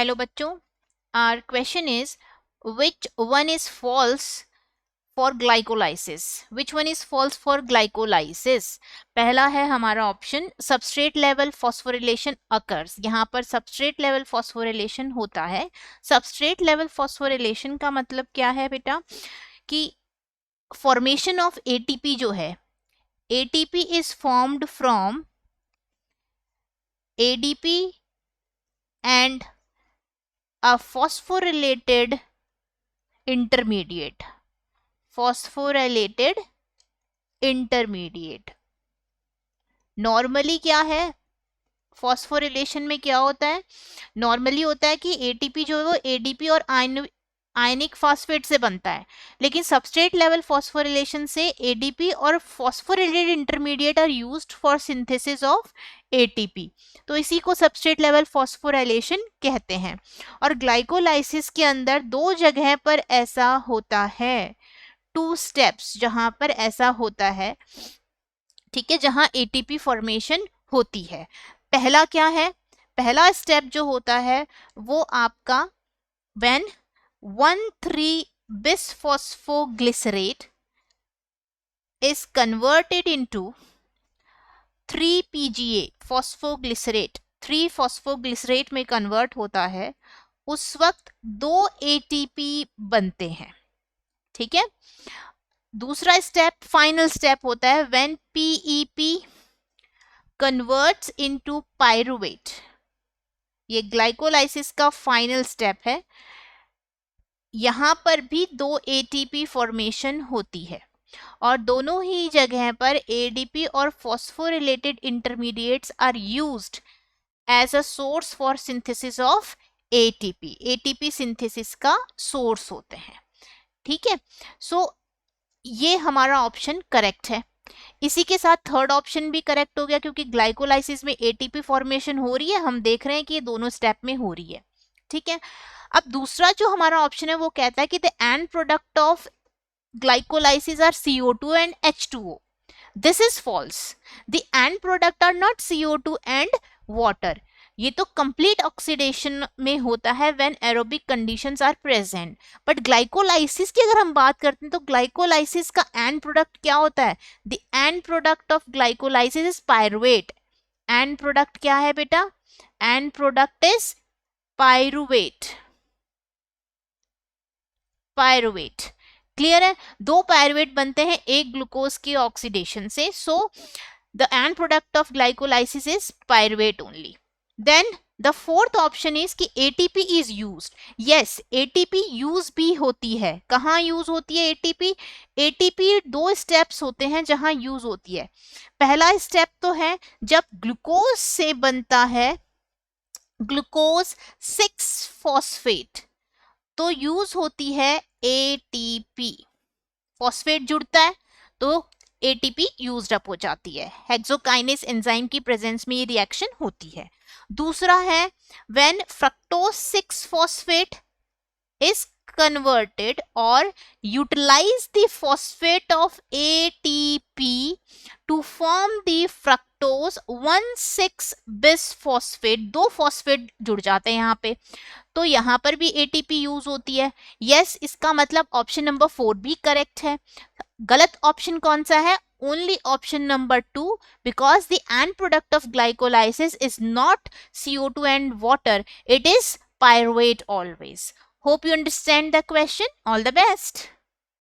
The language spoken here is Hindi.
हेलो बच्चों, our question is which one is false for glycolysis? Which one is false for glycolysis? पहला है हमारा option substrate level phosphorylation occurs. यहाँ पर सबस्ट्रेट लेवल फॉस्फोरिलेशन होता है। सबस्ट्रेट लेवल फॉस्फोरिलेशन का मतलब क्या है बेटा कि फॉर्मेशन ऑफ एटीपी जो है, ATP is formed from ADP and a phosphorylated intermediate. phosphorylated intermediate normally क्या है, फॉस्फोरिलेशन में क्या होता है, नॉर्मली होता है कि एटीपी जो है वो एडीपी और आयनिक फॉस्फेट से बनता है, लेकिन सबस्ट्रेट लेवल फॉस्फोरिलेशन से एडीपी और phosphorylated intermediate are used for synthesis of ATP, तो इसी को सबस्ट्रेट लेवल फॉस्फोराइलेशन कहते हैं। और ग्लाइकोलाइसिस के अंदर दो जगह पर ऐसा होता है, 2 स्टेप्स जहां पर ऐसा होता है, ठीक है, जहां एटीपी फॉर्मेशन होती है। पहला क्या है, पहला स्टेप जो होता है वो आपका when 1,3-bisphosphoglycerate is converted into 3-PGA phosphoglycerate, 3-phosphoglycerate में कन्वर्ट होता है, उस वक्त 2 ATP बनते हैं, ठीक है। दूसरा स्टेप, फाइनल स्टेप होता है when PEP converts into pyruvate. ये ग्लाइकोलाइसिस का फाइनल स्टेप है। यहां पर भी 2 ATP फॉर्मेशन होती है और दोनों ही जगह पर एडीपी और phosphorylated intermediates are used as a source for synthesis of ATP. ATP synthesis का सोर्स होते हैं, ठीक है। सो ये हमारा ऑप्शन करेक्ट है। इसी के साथ थर्ड ऑप्शन भी करेक्ट हो गया, क्योंकि ग्लाइकोलाइसिस में एटीपी फॉर्मेशन हो रही है, हम देख रहे हैं कि ये दोनों स्टेप में हो रही है, ठीक है। अब दूसरा जो हमारा ऑप्शन है वो कहता है कि the end product of glycolysis are CO2 and H2O. This is false. The end product are not CO2 and water. ये तो complete oxidation में होता है when aerobic conditions are present. But glycolysis की अगर हम बात करते हैं तो glycolysis का end product क्या होता है? The end product of glycolysis is pyruvate. End product क्या है बेटा? End product is pyruvate. Pyruvate. Clear है, 2 पायरुवेट बनते हैं एक ग्लूकोज के ऑक्सीडेशन से, so the end product of glycolysis is pyruvate only. Then the fourth option is कि ATP is used. Yes, ATP use भी होती है। कहाँ यूज होती है एटीपी? एटीपी 2 स्टेप्स होते हैं जहां यूज होती है। पहला स्टेप तो है जब ग्लूकोज से बनता है ग्लूकोज 6 फॉस्फेट, तो यूज होती है एटीपी। फॉस्फेट जुड़ता है तो एटीपी यूज्ड अप हो जाती है। हेक्सोकाइनेस एंजाइम की प्रेजेंस में ये रिएक्शन होती है। दूसरा है when fructose 6 phosphate is converted or utilize the phosphate of ATP to form the fructose 1,6-bisphosphate। 2 phosphate जुड़ जाते हैं यहाँ पे, तो यहाँ पर भी ATP यूज होती है। यस, इसका मतलब ऑप्शन नंबर 4 भी करेक्ट है। गलत ऑप्शन कौन सा है? Only option number 2, because the end product of glycolysis is not CO2 and water, it is pyruvate always. Hope you understand the question. All the best.